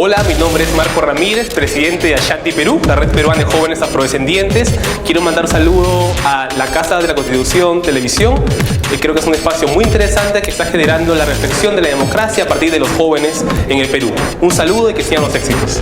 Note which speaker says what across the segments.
Speaker 1: Hola, mi nombre es Marco Ramírez, presidente de Ashanti Perú, la red peruana de jóvenes afrodescendientes. Quiero mandar un saludo a la Casa de la Constitución Televisión. Creo que es un espacio muy interesante que está generando la reflexión de la democracia a partir de los jóvenes en el Perú. Un saludo y que sigan los éxitos.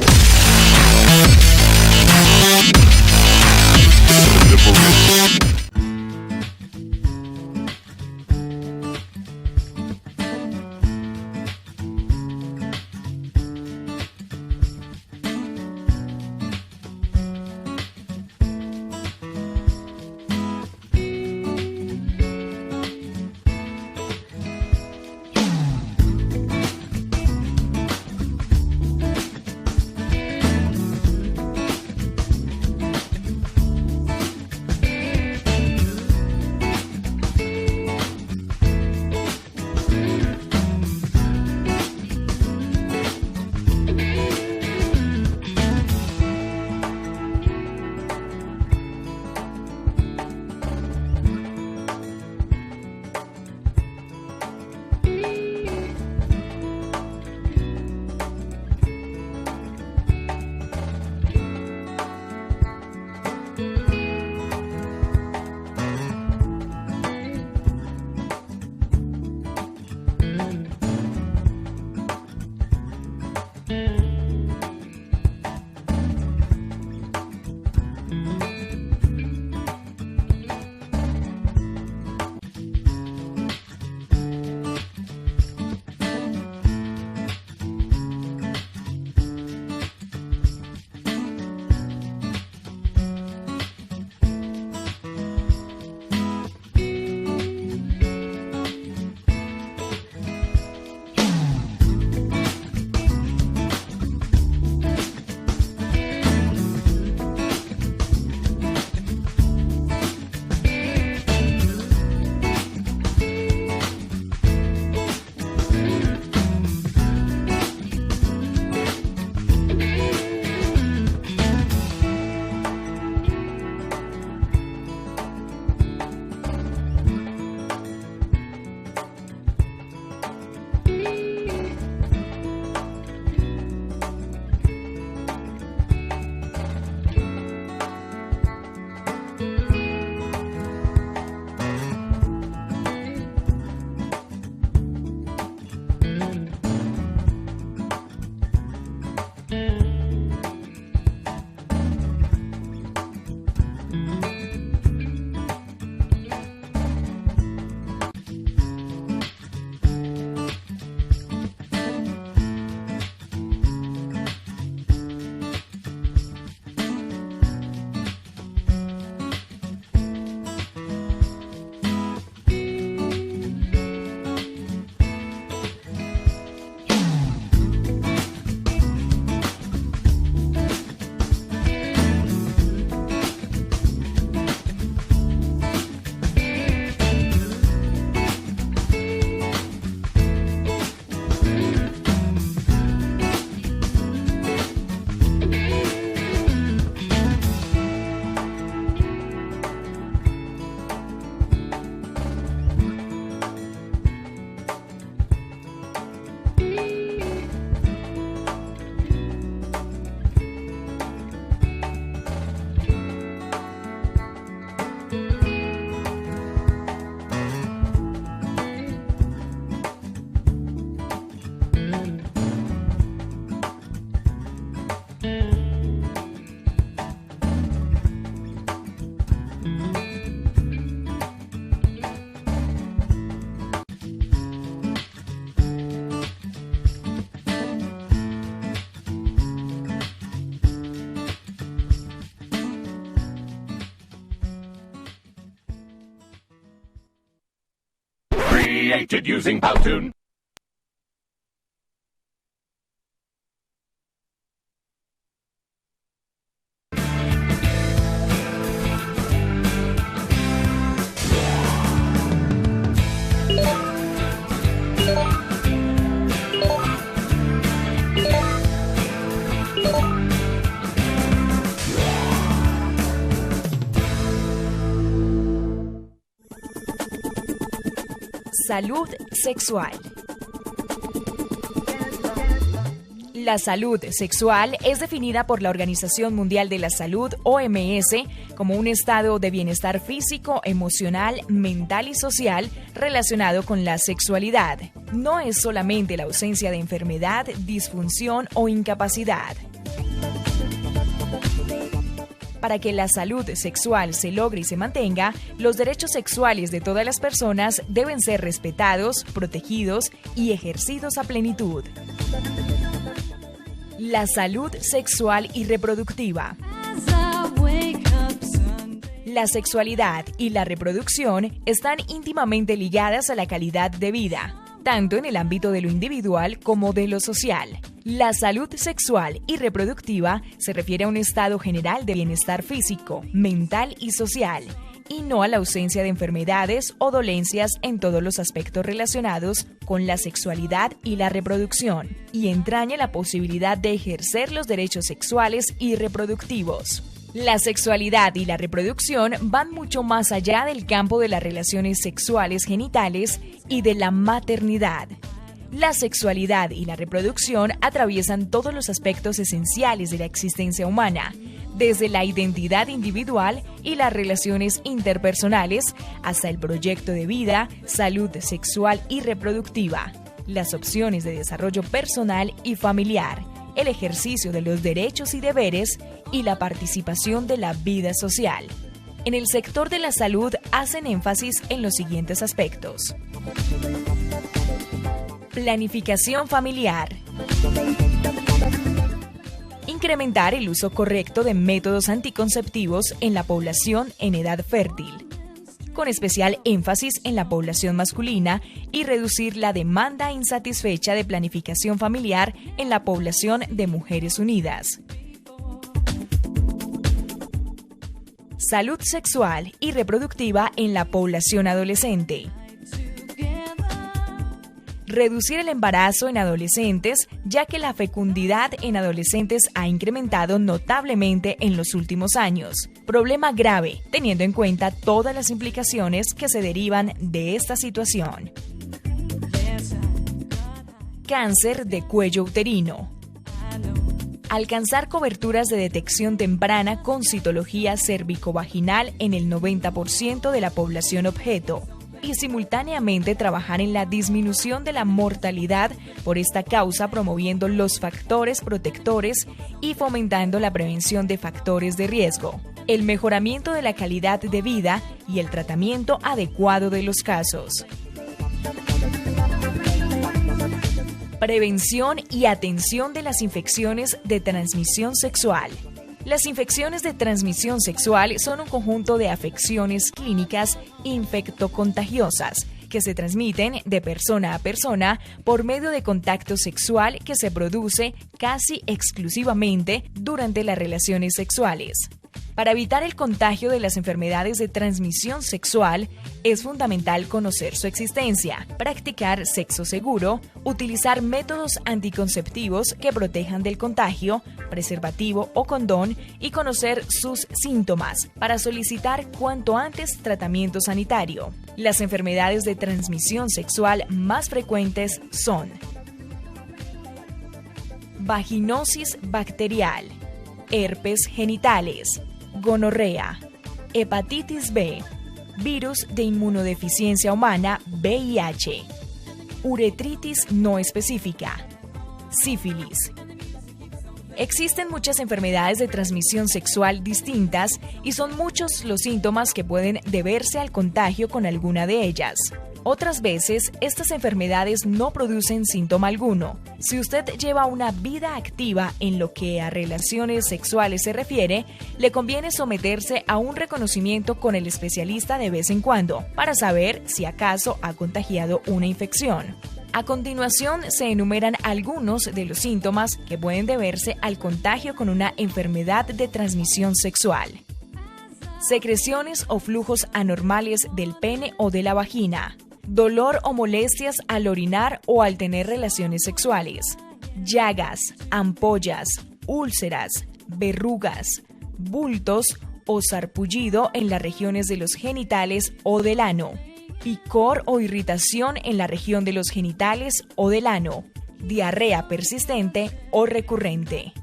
Speaker 2: Created using Powtoon.
Speaker 3: Salud sexual. La salud sexual es definida por la Organización Mundial de la Salud, OMS, como un estado de bienestar físico, emocional, mental y social relacionado con la sexualidad. No es solamente la ausencia de enfermedad, disfunción o incapacidad. Para que la salud sexual se logre y se mantenga, los derechos sexuales de todas las personas deben ser respetados, protegidos y ejercidos a plenitud. La salud sexual y reproductiva. La sexualidad y la reproducción están íntimamente ligadas a la calidad de vida, tanto en el ámbito de lo individual como de lo social. La salud sexual y reproductiva se refiere a un estado general de bienestar físico, mental y social, y no a la ausencia de enfermedades o dolencias en todos los aspectos relacionados con la sexualidad y la reproducción, y entraña la posibilidad de ejercer los derechos sexuales y reproductivos. La sexualidad y la reproducción van mucho más allá del campo de las relaciones sexuales genitales y de la maternidad. La sexualidad y la reproducción atraviesan todos los aspectos esenciales de la existencia humana, desde la identidad individual y las relaciones interpersonales hasta el proyecto de vida, salud sexual y reproductiva, las opciones de desarrollo personal y familiar, el ejercicio de los derechos y deberes y la participación de la vida social. En el sector de la salud hacen énfasis en los siguientes aspectos. Planificación familiar. Incrementar el uso correcto de métodos anticonceptivos en la población en edad fértil, con especial énfasis en la población masculina, y reducir la demanda insatisfecha de planificación familiar en la población de mujeres unidas. Salud sexual y reproductiva en la población adolescente. Reducir el embarazo en adolescentes, ya que la fecundidad en adolescentes ha incrementado notablemente en los últimos años. Problema grave, teniendo en cuenta todas las implicaciones que se derivan de esta situación. Cáncer de cuello uterino. Alcanzar coberturas de detección temprana con citología cérvico-vaginal en el 90% de la población objeto, y simultáneamente trabajar en la disminución de la mortalidad por esta causa, promoviendo los factores protectores y fomentando la prevención de factores de riesgo, el mejoramiento de la calidad de vida y el tratamiento adecuado de los casos. Prevención y atención de las infecciones de transmisión sexual. Las infecciones de transmisión sexual son un conjunto de afecciones clínicas infectocontagiosas que se transmiten de persona a persona por medio de contacto sexual que se produce casi exclusivamente durante las relaciones sexuales. Para evitar el contagio de las enfermedades de transmisión sexual, es fundamental conocer su existencia, practicar sexo seguro, utilizar métodos anticonceptivos que protejan del contagio, preservativo o condón, y conocer sus síntomas para solicitar cuanto antes tratamiento sanitario. Las enfermedades de transmisión sexual más frecuentes son vaginosis bacterial, herpes genitales, gonorrea, hepatitis B, virus de inmunodeficiencia humana VIH, uretritis no específica, sífilis. Existen muchas enfermedades de transmisión sexual distintas y son muchos los síntomas que pueden deberse al contagio con alguna de ellas. Otras veces, estas enfermedades no producen síntoma alguno. Si usted lleva una vida activa en lo que a relaciones sexuales se refiere, le conviene someterse a un reconocimiento con el especialista de vez en cuando para saber si acaso ha contagiado una infección. A continuación, se enumeran algunos de los síntomas que pueden deberse al contagio con una enfermedad de transmisión sexual. Secreciones o flujos anormales del pene o de la vagina. Dolor o molestias al orinar o al tener relaciones sexuales. Llagas, ampollas, úlceras, verrugas, bultos o sarpullido en las regiones de los genitales o del ano. Picor o irritación en la región de los genitales o del ano. diarrea persistente o recurrente.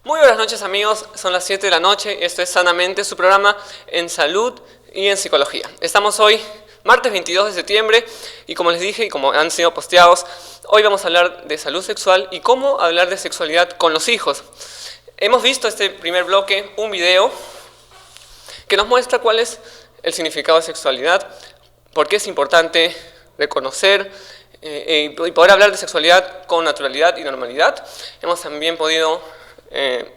Speaker 4: Muy buenas noches amigos, son las 7 de la noche y esto es Sanamente, su programa en salud y en psicología. Estamos hoy, martes 22 de septiembre, y como les dije y como han sido posteados, hoy vamos a hablar de salud sexual y cómo hablar de sexualidad con los hijos. Hemos visto este primer bloque, un video que nos muestra cuál es el significado de sexualidad, por qué es importante reconocer y poder hablar de sexualidad con naturalidad y normalidad. Hemos también podido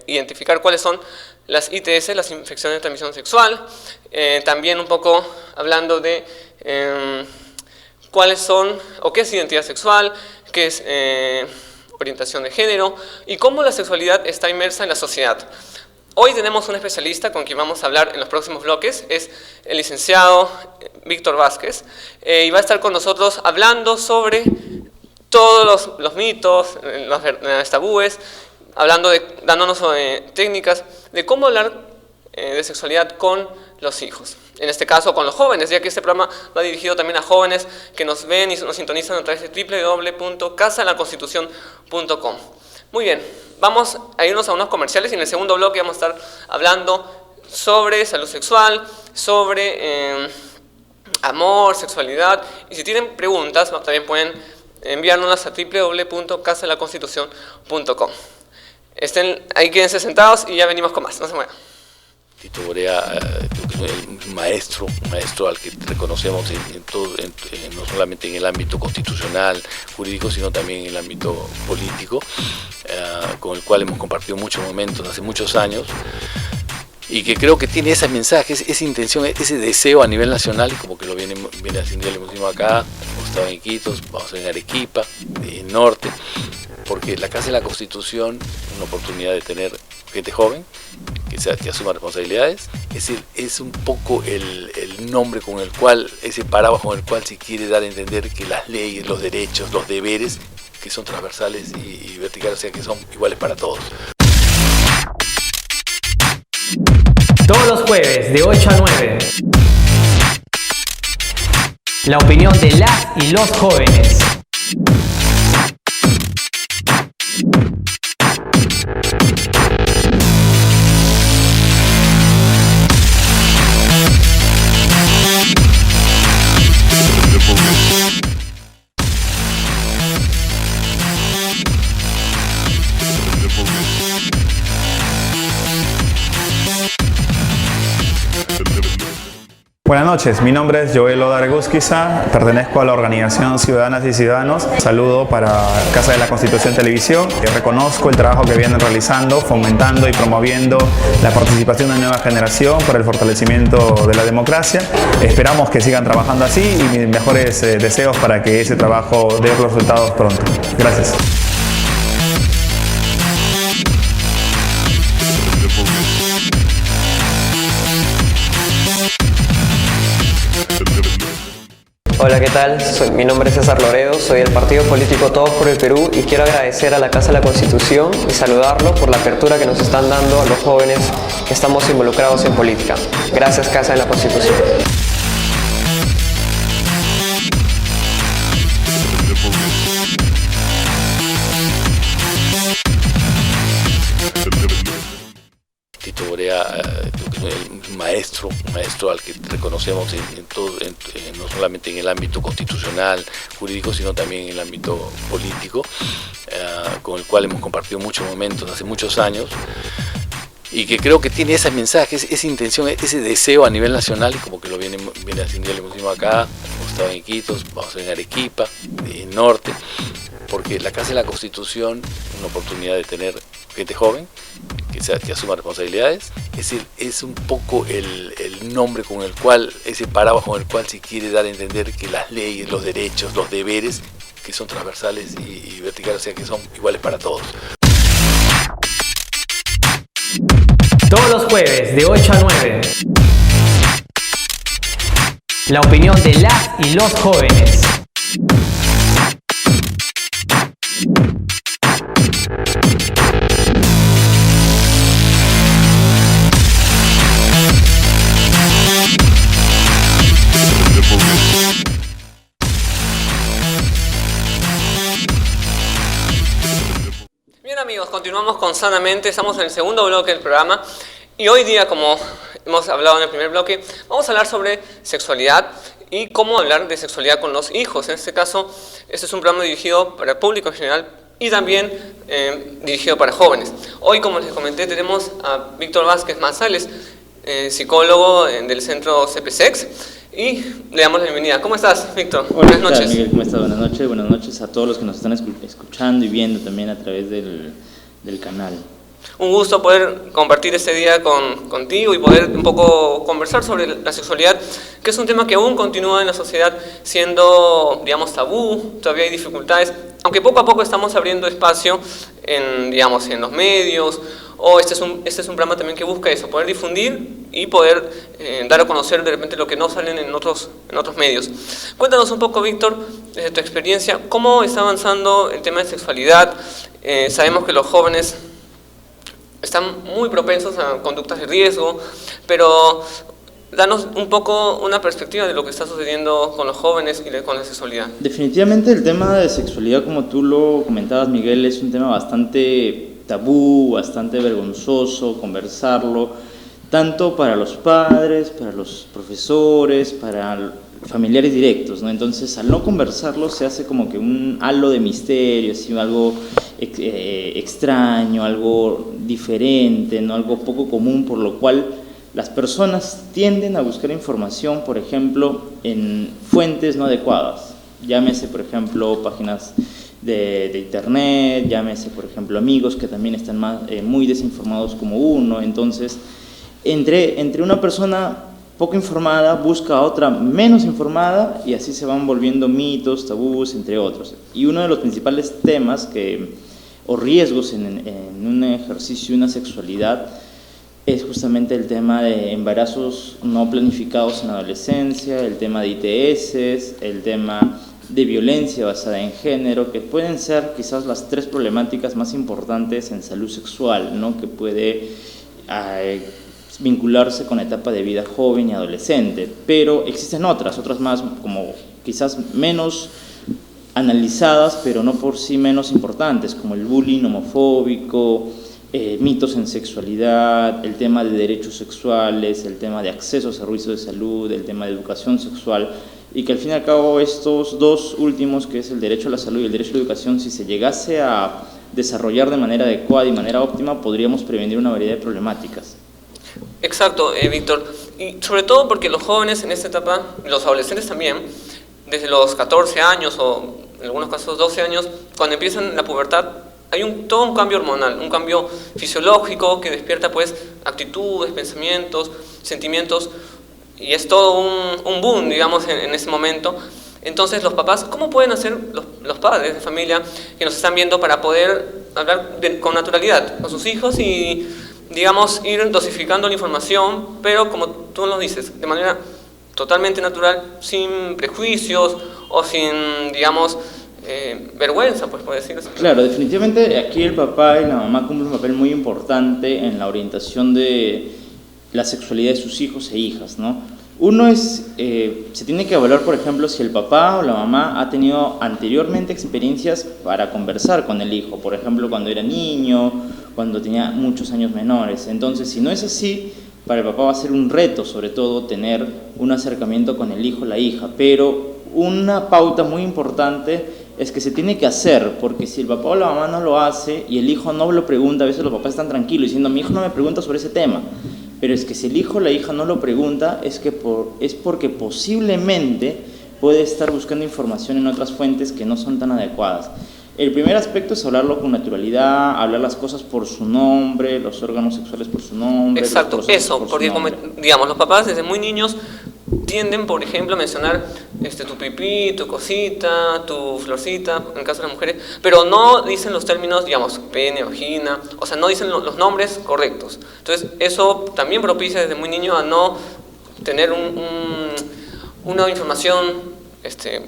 Speaker 4: identificar cuáles son las ITS, las infecciones de transmisión sexual, también un poco hablando de cuáles son o qué es identidad sexual, qué es orientación de género y cómo la sexualidad está inmersa en la sociedad. Hoy tenemos un especialista con quien vamos a hablar en los próximos bloques, es el licenciado Víctor Vázquez, y va a estar con nosotros hablando sobre todos los mitos, los tabúes, dándonos técnicas de cómo hablar de sexualidad con los hijos. En este caso con los jóvenes, ya que este programa va dirigido también a jóvenes que nos ven y nos sintonizan a través de www.casadelaconstitucion.com. Muy bien, vamos a irnos a unos comerciales y en el segundo bloque vamos a estar hablando sobre salud sexual, sobre amor, sexualidad, y si tienen preguntas también pueden enviárnoslas a www.casadelaconstitucion.com. Estén ahí, quédense sentados y ya venimos con más, no se muevan.
Speaker 5: Tito Borea, un maestro al que reconocemos no solamente en el ámbito constitucional, jurídico, sino también en el ámbito político, con el cual hemos compartido muchos momentos hace muchos años, y que creo que tiene ese mensaje, esa intención, ese deseo a nivel nacional, y como que lo viene haciendo, ya lo hicimos acá, hemos estado en Iquitos, vamos a estar en Arequipa, en Norte, porque la Casa de la Constitución es una oportunidad de tener gente joven que asuma responsabilidades. Es decir, es un poco el nombre con el cual, ese paraguas con el cual se quiere dar a entender que las leyes, los derechos, los deberes, que son transversales y verticales, o sea, que son iguales para todos.
Speaker 6: Todos los jueves de 8 a 9. La opinión de las y los jóvenes.
Speaker 7: Buenas noches, mi nombre es Joel Odargusquiza, pertenezco a la organización Ciudadanas y Ciudadanos. Saludo para Casa de la Constitución Televisión. Reconozco el trabajo que vienen realizando, fomentando y promoviendo la participación de una nueva generación para el fortalecimiento de la democracia. Esperamos que sigan trabajando así y mis mejores deseos para que ese trabajo dé resultados pronto. Gracias.
Speaker 8: Hola, ¿qué tal? Mi nombre es César Loredo, soy del partido político Todos por el Perú y quiero agradecer a la Casa de la Constitución y saludarlo por la apertura que nos están dando a los jóvenes que estamos involucrados en política. Gracias, Casa de la Constitución.
Speaker 5: Tito Borea, un maestro al que reconocemos no solamente en el ámbito constitucional, jurídico, sino también en el ámbito político, con el cual hemos compartido muchos momentos hace muchos años, y que creo que tiene ese mensaje, esa intención, ese deseo a nivel nacional, y como que lo viene haciendo, ya lo hicimos acá, hemos estado en Iquitos, vamos a estar en Arequipa, en Norte, porque la Casa de la Constitución es una oportunidad de tener gente joven que asuma responsabilidades. Es decir, es un poco el nombre con el cual, ese paraguas con el cual se quiere dar a entender que las leyes, los derechos, los deberes, que son transversales y verticales, o sea, que son iguales para todos.
Speaker 6: Todos los jueves de 8 a 9. La opinión de las y los jóvenes.
Speaker 4: Bien amigos, continuamos con Sanamente, estamos en el segundo bloque del programa y hoy día, como hemos hablado en el primer bloque, vamos a hablar sobre sexualidad y cómo hablar de sexualidad con los hijos. En este caso, este es un programa dirigido para el público en general y también dirigido para jóvenes. Hoy, como les comenté, tenemos a Víctor Vázquez Manzales, psicólogo del centro CPSEX, y le damos la bienvenida. ¿Cómo estás, Víctor?
Speaker 9: Hola,
Speaker 4: Buenas noches.
Speaker 9: Miguel, ¿cómo estás? Buenas noches a todos los que nos están escuchando y viendo también a través del canal.
Speaker 4: Un gusto poder compartir este día contigo y poder un poco conversar sobre la sexualidad, que es un tema que aún continúa en la sociedad siendo, digamos, tabú. Todavía hay dificultades, aunque poco a poco estamos abriendo espacio en, digamos, en los medios. Este es un programa también que busca eso, poder difundir y poder dar a conocer de repente lo que no salen en otros medios. Cuéntanos un poco, Víctor, desde tu experiencia, cómo está avanzando el tema de sexualidad. Sabemos que los jóvenes están muy propensos a conductas de riesgo, pero danos un poco una perspectiva de lo que está sucediendo con los jóvenes y con la sexualidad.
Speaker 9: Definitivamente el tema de sexualidad, como tú lo comentabas, Miguel, es un tema bastante tabú, bastante vergonzoso conversarlo, tanto para los padres, para los profesores, para familiares directos, ¿no? Entonces, al no conversarlo se hace como que un halo de misterio, así, algo extraño, algo diferente, ¿no? Algo poco común, por lo cual las personas tienden a buscar información, por ejemplo, en fuentes no adecuadas. Llámese, por ejemplo, páginas de internet, llámese, por ejemplo, amigos que también están muy desinformados como uno. Entonces, entre una persona poco informada busca a otra menos informada y así se van volviendo mitos, tabús, entre otros. Y uno de los principales temas o riesgos en un ejercicio de una sexualidad es justamente el tema de embarazos no planificados en la adolescencia, el tema de ITS, el tema de violencia basada en género, que pueden ser quizás las tres problemáticas más importantes en salud sexual, ¿no? Que puede vincularse con la etapa de vida joven y adolescente, pero existen otras más como quizás menos analizadas, pero no por sí menos importantes, como el bullying homofóbico, mitos en sexualidad, el tema de derechos sexuales, el tema de acceso a servicios de salud, el tema de educación sexual, y que al fin y al cabo estos dos últimos, que es el derecho a la salud y el derecho a la educación, si se llegase a desarrollar de manera adecuada y de manera óptima, podríamos prevenir una variedad de problemáticas.
Speaker 4: Exacto, Víctor, y sobre todo porque los jóvenes en esta etapa, los adolescentes también, desde los 14 años o en algunos casos 12 años, cuando empiezan la pubertad, hay todo un cambio hormonal, un cambio fisiológico que despierta pues actitudes, pensamientos, sentimientos, y es todo un boom, digamos, en ese momento. Entonces los papás, ¿cómo pueden hacer los padres de familia que nos están viendo para poder hablar con naturalidad con sus hijos y, digamos, ir dosificando la información, pero como tú nos dices, de manera totalmente natural, sin prejuicios o sin, digamos, vergüenza, pues puede decirlo así?
Speaker 9: Claro, definitivamente aquí el papá y la mamá cumplen un papel muy importante en la orientación de la sexualidad de sus hijos e hijas, ¿no? Uno es, se tiene que evaluar, por ejemplo, si el papá o la mamá ha tenido anteriormente experiencias para conversar con el hijo, por ejemplo, cuando era niño, cuando tenía muchos años menores. Entonces, si no es así, para el papá va a ser un reto, sobre todo, tener un acercamiento con el hijo o la hija, pero una pauta muy importante es que se tiene que hacer, porque si el papá o la mamá no lo hace y el hijo no lo pregunta, a veces los papás están tranquilos diciendo, mi hijo no me pregunta sobre ese tema, pero es que si el hijo o la hija no lo pregunta, es porque posiblemente puede estar buscando información en otras fuentes que no son tan adecuadas. El primer aspecto es hablarlo con naturalidad, hablar las cosas por su nombre, los órganos sexuales por su nombre.
Speaker 4: Exacto, eso, porque como, digamos, los papás desde muy niños tienden, por ejemplo, a mencionar tu pipí, tu cosita, tu florcita, en el caso de las mujeres, pero no dicen los términos, digamos, pene, vagina, o sea, no dicen los nombres correctos. Entonces, eso también propicia desde muy niño a no tener una información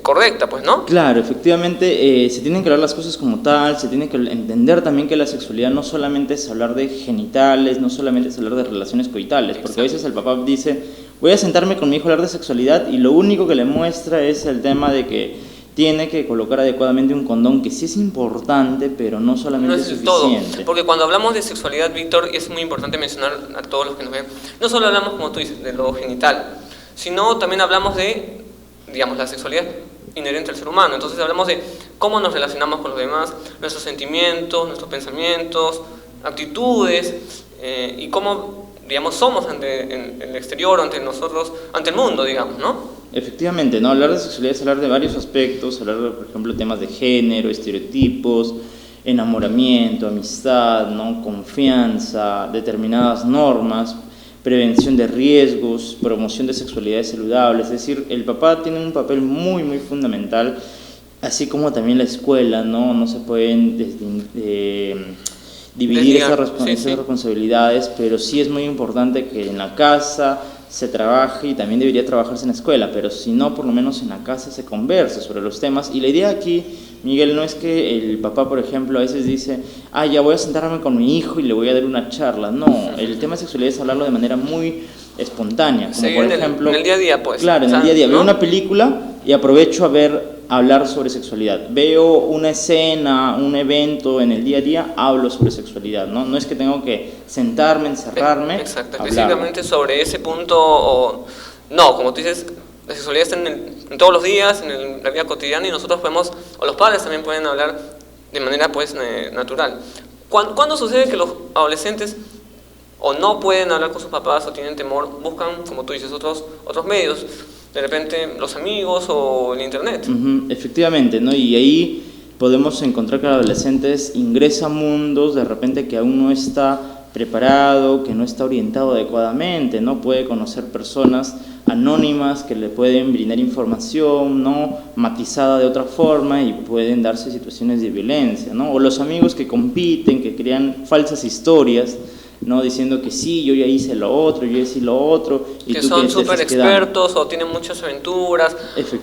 Speaker 4: correcta, pues, ¿no?
Speaker 9: Claro, efectivamente, se tienen que hablar las cosas como tal, se tiene que entender también que la sexualidad no solamente es hablar de genitales, no solamente es hablar de relaciones coitales, porque a veces el papá dice, voy a sentarme con mi hijo a hablar de sexualidad y lo único que le muestra es el tema de que tiene que colocar adecuadamente un condón, que sí es importante, pero no solamente
Speaker 4: no
Speaker 9: es
Speaker 4: suficiente.
Speaker 9: Todo,
Speaker 4: porque cuando hablamos de sexualidad, Víctor, y es muy importante mencionar a todos los que nos ven, no solo hablamos, como tú dices, de lo genital, sino también hablamos de, digamos, la sexualidad inherente al ser humano. Entonces hablamos de cómo nos relacionamos con los demás, nuestros sentimientos, nuestros pensamientos, actitudes, y cómo, digamos, somos ante el exterior, ante nosotros, ante el mundo, digamos, ¿no?
Speaker 9: Efectivamente, ¿no? Hablar de sexualidad es hablar de varios aspectos, hablar de, por ejemplo, temas de género, estereotipos, enamoramiento, amistad, ¿no? Confianza, determinadas normas, prevención de riesgos, promoción de sexualidades saludables. Es decir, el papá tiene un papel muy, muy fundamental, así como también la escuela, ¿no? No se pueden dividir esas responsabilidades, pero sí es muy importante que en la casa se trabaje y también debería trabajarse en la escuela, pero si no, por lo menos en la casa se converse sobre los temas. Y la idea aquí, Miguel, no es que el papá, por ejemplo, a veces dice, ya voy a sentarme con mi hijo y le voy a dar una charla. No, el tema de sexualidad es hablarlo de manera muy espontánea, como
Speaker 4: sí,
Speaker 9: por ejemplo...
Speaker 4: en el día a día, pues.
Speaker 9: Claro, en el día a día. ¿No? Veo una película y aprovecho a hablar sobre sexualidad. Veo una escena, un evento en el día a día, hablo sobre sexualidad, ¿no? No es que tengo que sentarme, encerrarme.
Speaker 4: Exacto, específicamente sobre ese punto, no, como tú dices, la sexualidad está en todos los días, en la vida cotidiana, y nosotros podemos, o los padres también pueden hablar de manera, pues, natural. ¿Cuándo sucede que los adolescentes o no pueden hablar con sus papás o tienen temor, buscan, como tú dices, otros medios? De repente los amigos o el internet.
Speaker 9: Efectivamente, ¿no? Y ahí podemos encontrar que los adolescentes ingresan a mundos de repente que aún no está preparado, que no está orientado adecuadamente, ¿no? Puede conocer personas anónimas que le pueden brindar información, ¿no? Matizada de otra forma, y pueden darse situaciones de violencia, ¿no? O los amigos que compiten, que crean falsas historias, ¿no? Diciendo que sí, yo ya hice lo otro, yo ya hice lo otro. Y
Speaker 4: que
Speaker 9: tú
Speaker 4: son súper expertos o tienen muchas aventuras,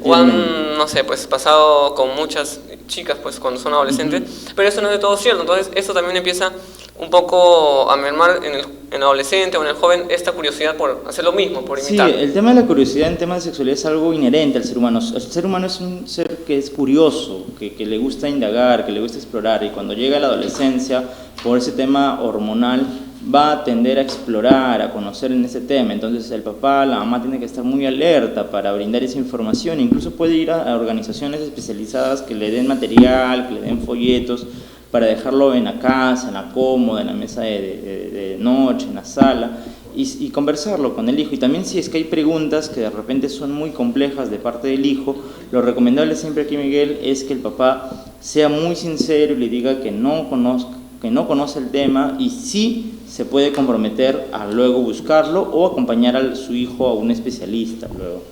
Speaker 4: o han, no sé, pues pasado con muchas chicas, pues cuando son adolescentes, pero eso no es de todo cierto. Entonces eso también empieza un poco a mermar en el adolescente o en el joven esta curiosidad por hacer lo mismo, por imitar.
Speaker 9: Sí, el tema de la curiosidad en temas de sexualidad es algo inherente al ser humano. El ser humano es un ser que es curioso, que le gusta indagar, que le gusta explorar, y cuando llega a la adolescencia, por ese tema hormonal, va a tender a explorar, a conocer en ese tema. Entonces el papá, la mamá tiene que estar muy alerta para brindar esa información. Incluso puede ir a organizaciones especializadas que le den material, que le den folletos, para dejarlo en la casa, en la cómoda, en la mesa de noche, en la sala, y conversarlo con el hijo. Y también, si es que hay preguntas que de repente son muy complejas de parte del hijo, lo recomendable siempre aquí, Miguel, es que el papá sea muy sincero y le diga que no conoce el tema, y sí se puede comprometer a luego buscarlo o acompañar a su hijo a un especialista luego.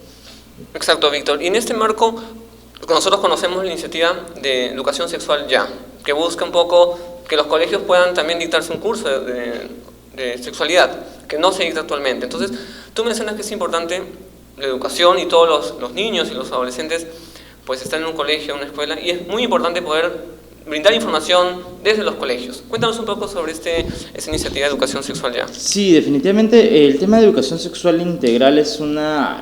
Speaker 4: Exacto, Víctor. Y en este marco, nosotros conocemos la iniciativa de Educación Sexual Ya, que busca un poco que los colegios puedan también dictarse un curso de sexualidad, que no se dicta actualmente. Entonces, tú mencionas que es importante la educación, y todos los niños y los adolescentes pues están en un colegio, en una escuela, y es muy importante poder brindar información desde los colegios. Cuéntanos un poco sobre esa iniciativa de Educación Sexual Ya.
Speaker 9: Sí, definitivamente el tema de educación sexual integral es una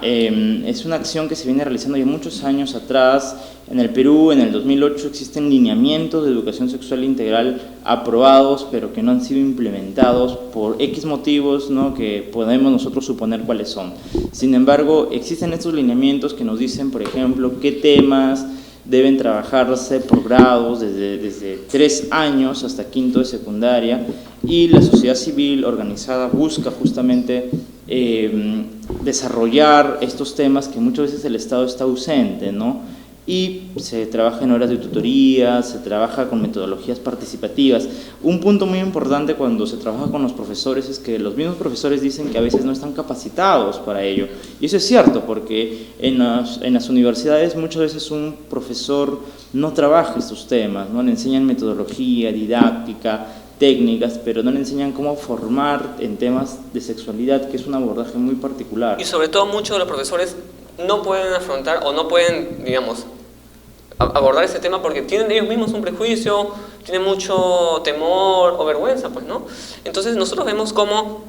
Speaker 9: acción que se viene realizando ya muchos años atrás. En el Perú, en el 2008, existen lineamientos de educación sexual integral aprobados, pero que no han sido implementados por X motivos, ¿no? Que podemos nosotros suponer cuáles son. Sin embargo, existen estos lineamientos que nos dicen, por ejemplo, qué temas deben trabajarse por grados desde 3 años hasta quinto de secundaria, y la sociedad civil organizada busca justamente desarrollar estos temas que muchas veces el Estado está ausente, ¿no? y se trabaja en horas de tutoría, se trabaja con metodologías participativas. Un punto muy importante cuando se trabaja con los profesores es que los mismos profesores dicen que a veces no están capacitados para ello. Y eso es cierto, porque en las universidades muchas veces un profesor no trabaja estos temas, no le enseñan metodología, didáctica, técnicas, pero no le enseñan cómo formar en temas de sexualidad, que es un abordaje muy particular.
Speaker 4: Y sobre todo muchos de los profesores no pueden afrontar o no pueden, digamos, abordar ese tema porque tienen ellos mismos un prejuicio, tienen mucho temor o vergüenza, pues, ¿no? Entonces nosotros vemos cómo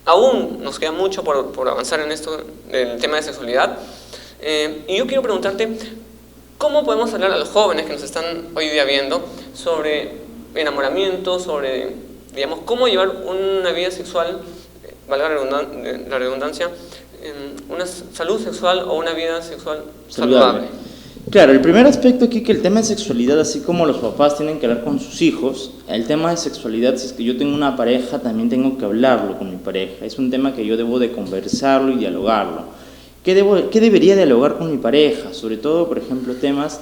Speaker 4: aún nos queda mucho por avanzar en esto del tema de sexualidad. Y yo quiero preguntarte, ¿cómo podemos hablar a los jóvenes que nos están hoy día viendo sobre enamoramiento, sobre, digamos, cómo llevar una vida sexual, valga la redundancia, una salud sexual o una vida sexual saludable?
Speaker 9: Claro, el primer aspecto aquí que el tema de sexualidad, así como los papás tienen que hablar con sus hijos, el tema de sexualidad, si es que yo tengo una pareja, también tengo que hablarlo con mi pareja. Es un tema que yo debo de conversarlo y dialogarlo. ¿Qué debería dialogar con mi pareja? Sobre todo, por ejemplo, temas,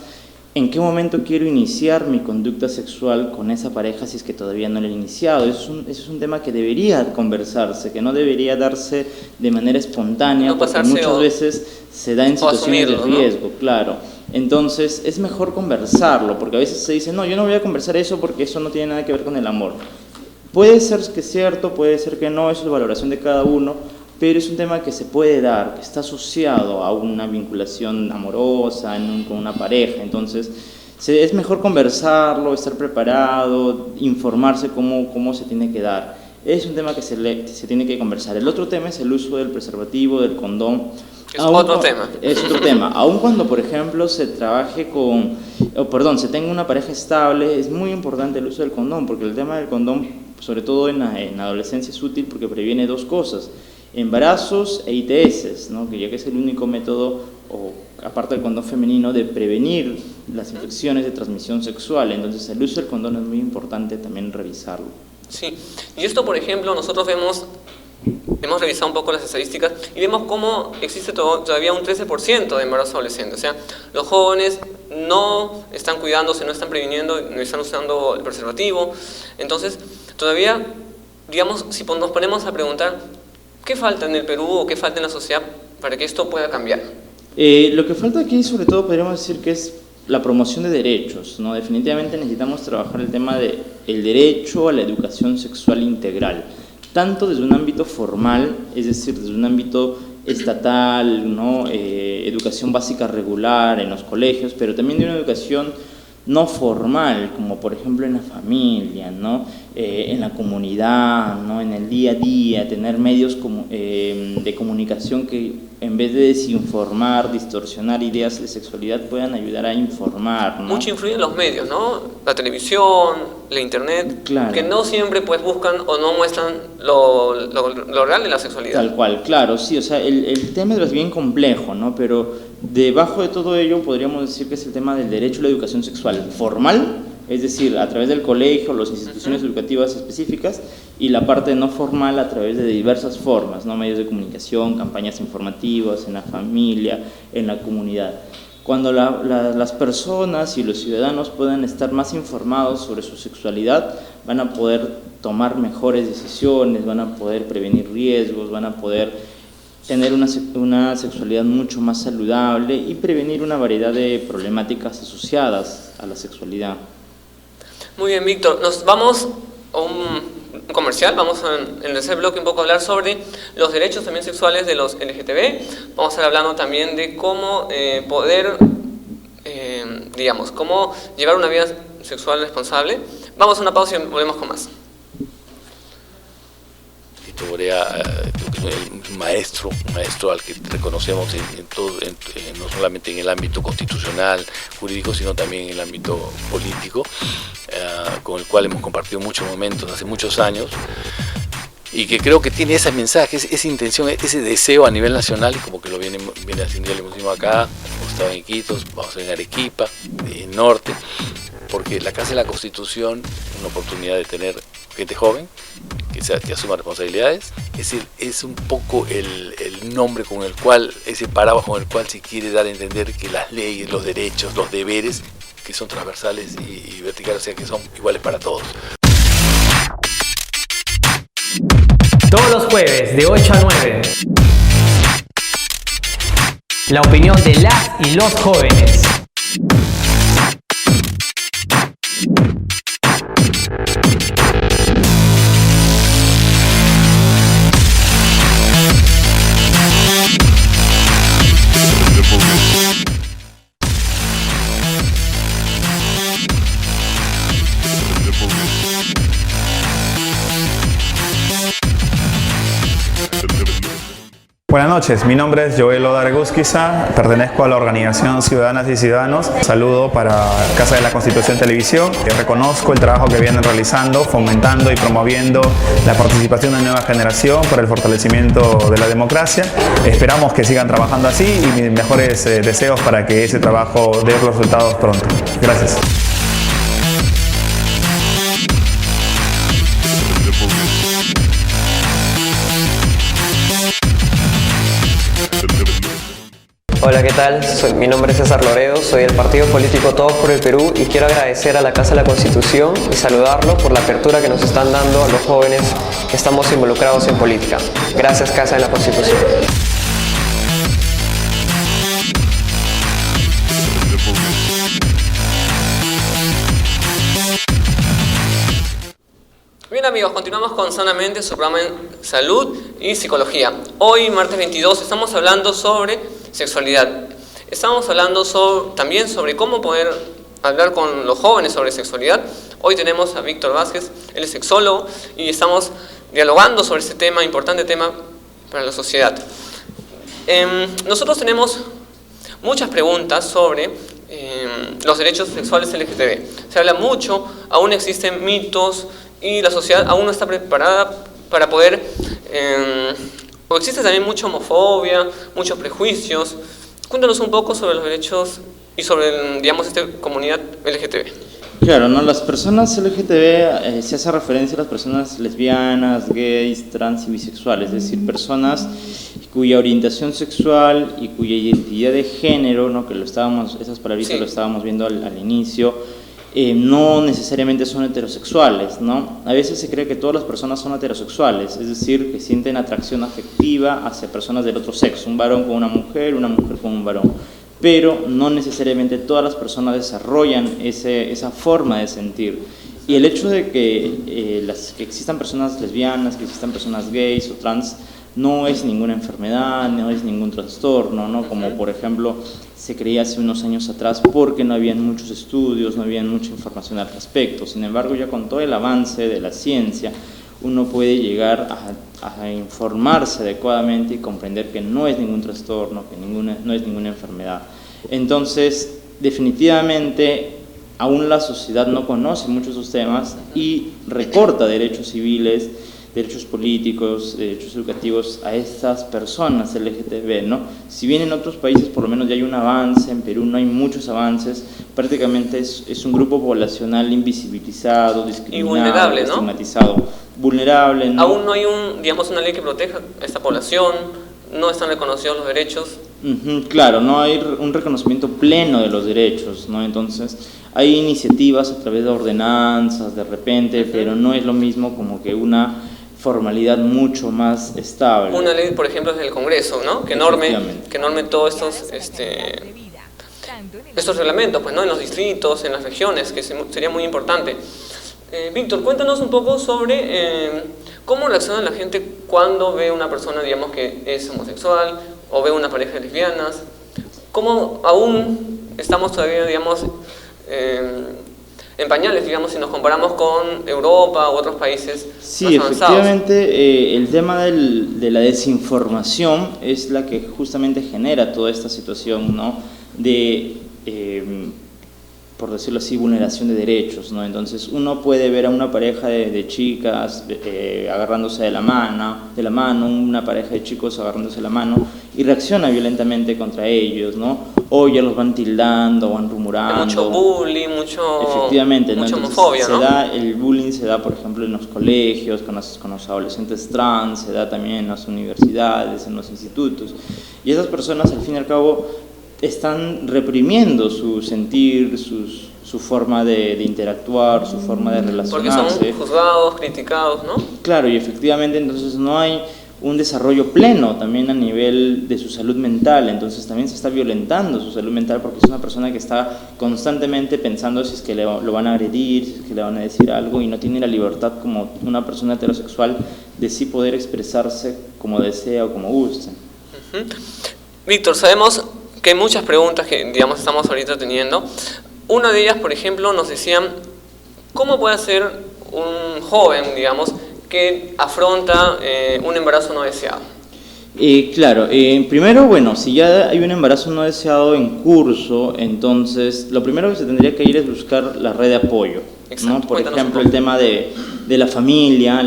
Speaker 9: ¿en qué momento quiero iniciar mi conducta sexual con esa pareja si es que todavía no la he iniciado? Eso es un tema que debería conversarse, que no debería darse de manera espontánea, no porque muchas veces se da en situaciones de riesgo, ¿no? Claro. Entonces, es mejor conversarlo, porque a veces se dice, no, yo no voy a conversar eso porque eso no tiene nada que ver con el amor. Puede ser que es cierto, puede ser que no, eso es valoración de cada uno, pero es un tema que se puede dar, que está asociado a una vinculación amorosa con una pareja. Entonces, es mejor conversarlo, estar preparado, informarse cómo se tiene que dar. Es un tema que se tiene que conversar. El otro tema es el uso del preservativo, del condón.
Speaker 4: Es otro tema.
Speaker 9: Es otro tema. Aun cuando, por ejemplo, se tenga una pareja estable, es muy importante el uso del condón, porque el tema del condón, sobre todo en la adolescencia, es útil porque previene dos cosas: embarazos e ITS, ¿no? Que ya que es el único método, aparte del condón femenino, de prevenir las infecciones de transmisión sexual. Entonces, el uso del condón es muy importante también revisarlo.
Speaker 4: Sí, y esto, por ejemplo, nosotros hemos revisado un poco las estadísticas y vemos cómo existe todavía un 13% de embarazo adolescente. O sea, los jóvenes no están cuidándose, no están previniendo, no están usando el preservativo. Entonces, todavía, digamos, si nos ponemos a preguntar, ¿qué falta en el Perú o qué falta en la sociedad para que esto pueda cambiar?
Speaker 9: Lo que falta aquí, sobre todo, podríamos decir que es la promoción de derechos, ¿no? Definitivamente necesitamos trabajar el tema del derecho a la educación sexual integral, tanto desde un ámbito formal, es decir, desde un ámbito estatal, ¿no? Educación básica regular en los colegios, pero también de una educación no formal, como por ejemplo en la familia, ¿no? En la comunidad, ¿no? En el día a día, tener medios de comunicación que, en vez de desinformar, distorsionar ideas de sexualidad, puedan ayudar a informar, ¿no?
Speaker 4: Mucho influyen los medios, ¿no? La televisión, la internet, claro, que no siempre pues buscan o no muestran lo real de la sexualidad.
Speaker 9: Tal cual, claro, sí, o sea, el tema es bien complejo, ¿no? Pero debajo de todo ello podríamos decir que es el tema del derecho a la educación sexual formal, es decir, a través del colegio, las instituciones educativas específicas, y la parte no formal a través de diversas formas, ¿no? Medios de comunicación, campañas informativas, en la familia, en la comunidad. Cuando las personas y los ciudadanos puedan estar más informados sobre su sexualidad, van a poder tomar mejores decisiones, van a poder prevenir riesgos, van a poder tener una sexualidad mucho más saludable y prevenir una variedad de problemáticas asociadas a la sexualidad.
Speaker 4: Muy bien, Víctor. Nos vamos a un comercial. Vamos en el tercer bloque un poco a hablar sobre los derechos también sexuales de los LGTB. Vamos a estar hablando también de cómo cómo llevar una vida sexual responsable. Vamos a una pausa y volvemos con más.
Speaker 5: Tito Borea, un maestro al que reconocemos no solamente en el ámbito constitucional, jurídico, sino también en el ámbito político, con el cual hemos compartido muchos momentos hace muchos años, y que creo que tiene ese mensaje, esa intención, ese deseo a nivel nacional, y como que lo viene haciendo, ya lo hicimos acá, hemos estado en Iquitos, vamos a estar en Arequipa, en Norte, porque la Casa de la Constitución es una oportunidad de tener gente joven, que que asuma responsabilidades. Es decir, es un poco el nombre con el cual, ese paraguas con el cual se quiere dar a entender que las leyes, los derechos, los deberes, que son transversales y verticales, o sea, que son iguales para todos.
Speaker 6: Todos los jueves de 8 a 9. La opinión de las y los jóvenes.
Speaker 7: Buenas noches, mi nombre es Joel Odargusquiza, pertenezco a la organización Ciudadanas y Ciudadanos. Saludo para Casa de la Constitución Televisión. Reconozco el trabajo que vienen realizando, fomentando y promoviendo la participación de la nueva generación para el fortalecimiento de la democracia. Esperamos que sigan trabajando así y mis mejores deseos para que ese trabajo dé resultados pronto. Gracias.
Speaker 8: Hola, ¿qué tal? Mi nombre es César Loredo, soy del partido político Todos por el Perú y quiero agradecer a la Casa de la Constitución y saludarlo por la apertura que nos están dando a los jóvenes que estamos involucrados en política. Gracias, Casa de la Constitución.
Speaker 4: Bien amigos, continuamos con Sanamente, su programa en salud y psicología. Hoy, martes 22, estamos hablando sobre sexualidad. Estamos hablando también sobre cómo poder hablar con los jóvenes sobre sexualidad. Hoy tenemos a Víctor Vázquez, él es sexólogo, y estamos dialogando sobre este tema, importante tema para la sociedad. Nosotros tenemos muchas preguntas sobre los derechos sexuales LGTB. Se habla mucho, aún existen mitos, y la sociedad aún no está preparada para poder... o existe también mucha homofobia, muchos prejuicios. Cuéntanos un poco sobre los derechos y sobre, digamos, esta comunidad LGTB.
Speaker 9: Claro, ¿no? Las personas LGTB se hace referencia a las personas lesbianas, gays, trans y bisexuales, es decir, personas cuya orientación sexual y cuya identidad de género, ¿no? Que esas palabritas lo estábamos viendo al inicio, no necesariamente son heterosexuales, ¿no? A veces se cree que todas las personas son heterosexuales, es decir, que sienten atracción afectiva hacia personas del otro sexo, un varón con una mujer con un varón, pero no necesariamente todas las personas desarrollan esa forma de sentir. Y el hecho de que existan personas lesbianas, que existan personas gays o trans, no es ninguna enfermedad, no es ningún trastorno, ¿no? Como por ejemplo se creía hace unos años atrás porque no habían muchos estudios, no había mucha información al respecto. Sin embargo, ya con todo el avance de la ciencia, uno puede llegar a informarse adecuadamente y comprender que no es ningún trastorno, que no es ninguna enfermedad. Entonces, definitivamente, aún la sociedad no conoce muchos de esos temas y recorta derechos civiles, derechos políticos, derechos educativos a estas personas LGTB, ¿no? Si bien en otros países por lo menos ya hay un avance, en Perú no hay muchos avances, prácticamente es un grupo poblacional invisibilizado, discriminado,
Speaker 4: y vulnerable, ¿no?
Speaker 9: Estigmatizado, vulnerable, ¿no?
Speaker 4: Aún no hay una ley que proteja a esta población, no están reconocidos los derechos.
Speaker 9: Claro, no hay un reconocimiento pleno de los derechos, ¿no? Entonces hay iniciativas a través de ordenanzas de repente, pero no es lo mismo como que una formalidad mucho más estable.
Speaker 4: Una ley, por ejemplo, es del Congreso, ¿no? Que norme todos estos reglamentos, pues, ¿no? En los distritos, en las regiones, que sería muy importante. Víctor, cuéntanos un poco sobre cómo reacciona la gente cuando ve una persona, digamos, que es homosexual o ve una pareja de lesbianas. ¿Cómo aún estamos todavía, digamos, en pañales, digamos, si nos comparamos con Europa u otros países
Speaker 9: sí,
Speaker 4: más avanzados?
Speaker 9: Efectivamente, el tema de la desinformación es la que justamente genera toda esta situación, ¿no? De, por decirlo así, vulneración de derechos, ¿no? Entonces uno puede ver a una pareja de chicas agarrándose de la mano, una pareja de chicos agarrándose la mano y reacciona violentamente contra ellos, ¿no? o ya los van tildando, van rumorando.
Speaker 4: Hay mucho bullying,
Speaker 9: Efectivamente,
Speaker 4: mucha
Speaker 9: Entonces,
Speaker 4: homofobia, ¿no?
Speaker 9: el bullying se da, por ejemplo, en los colegios, con los adolescentes trans, se da también en las universidades, en los institutos. Y esas personas, al fin y al cabo, están reprimiendo su sentir, su forma de interactuar, su forma de relacionarse.
Speaker 4: Porque son juzgados, criticados, ¿no?
Speaker 9: Claro, y efectivamente entonces no hay un desarrollo pleno también a nivel de su salud mental, entonces también se está violentando su salud mental porque es una persona que está constantemente pensando si es que lo van a agredir, si es que le van a decir algo y no tiene la libertad como una persona heterosexual de sí poder expresarse como desea o como guste.
Speaker 4: Víctor, sabemos que hay muchas preguntas que, digamos, estamos ahorita teniendo. Una de ellas, por ejemplo, nos decían, ¿cómo puede ser un joven, digamos, que afronta un embarazo no deseado?
Speaker 9: Claro, primero, bueno, si ya hay un embarazo no deseado en curso, entonces lo primero que se tendría que ir es buscar la red de apoyo, ¿no? Por ejemplo, el tema de la familia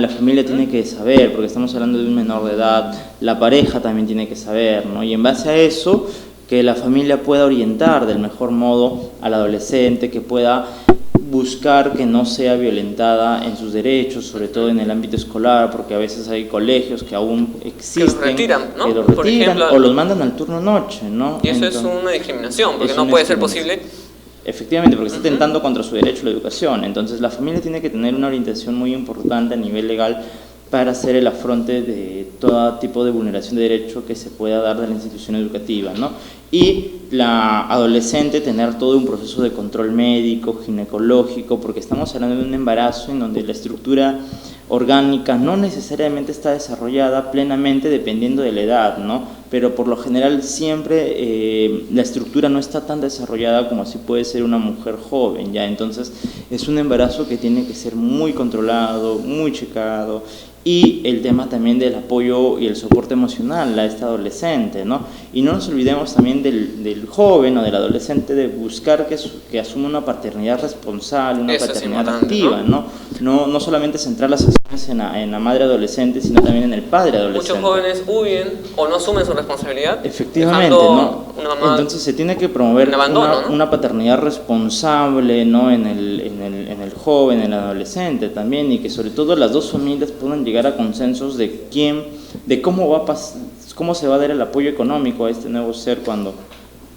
Speaker 9: tiene que saber, porque estamos hablando de un menor de edad, la pareja también tiene que saber, ¿no? Y en base a eso, que la familia pueda orientar del mejor modo al adolescente, que pueda buscar que no sea violentada en sus derechos, sobre todo en el ámbito escolar, porque a veces hay colegios que aún existen,
Speaker 4: que los retiran, ¿no?
Speaker 9: Que los retiran,
Speaker 4: por ejemplo,
Speaker 9: o los mandan al turno noche, ¿no?
Speaker 4: Y eso es una discriminación, porque no puede ser posible.
Speaker 9: Efectivamente, porque está atentando contra su derecho a la educación. Entonces la familia tiene que tener una orientación muy importante a nivel legal para hacer el afronte de todo tipo de vulneración de derecho que se pueda dar de la institución educativa, ¿no? Y la adolescente tener todo un proceso de control médico, ginecológico, porque estamos hablando de un embarazo en donde la estructura orgánica no necesariamente está desarrollada plenamente dependiendo de la edad, ¿no? Pero por lo general siempre la estructura no está tan desarrollada como así puede ser una mujer joven, ¿ya? Entonces es un embarazo que tiene que ser muy controlado, muy checado, y el tema también del apoyo y el soporte emocional a esta adolescente, ¿no? Y no nos olvidemos también del joven o del adolescente de buscar que asuma una paternidad responsable, una paternidad activa, ¿no? No solamente centrar las acciones en la madre adolescente, sino también en el padre adolescente.
Speaker 4: Muchos jóvenes huyen o no asumen su responsabilidad.
Speaker 9: Efectivamente, ¿no? Entonces se tiene que promover una paternidad responsable, ¿no? En el joven, en el adolescente también, y que sobre todo las dos familias puedan llegar a consensos de cómo se va a dar el apoyo económico a este nuevo ser cuando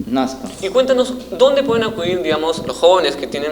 Speaker 9: nazca.
Speaker 4: Y cuéntanos, ¿dónde pueden acudir, digamos, los jóvenes que tienen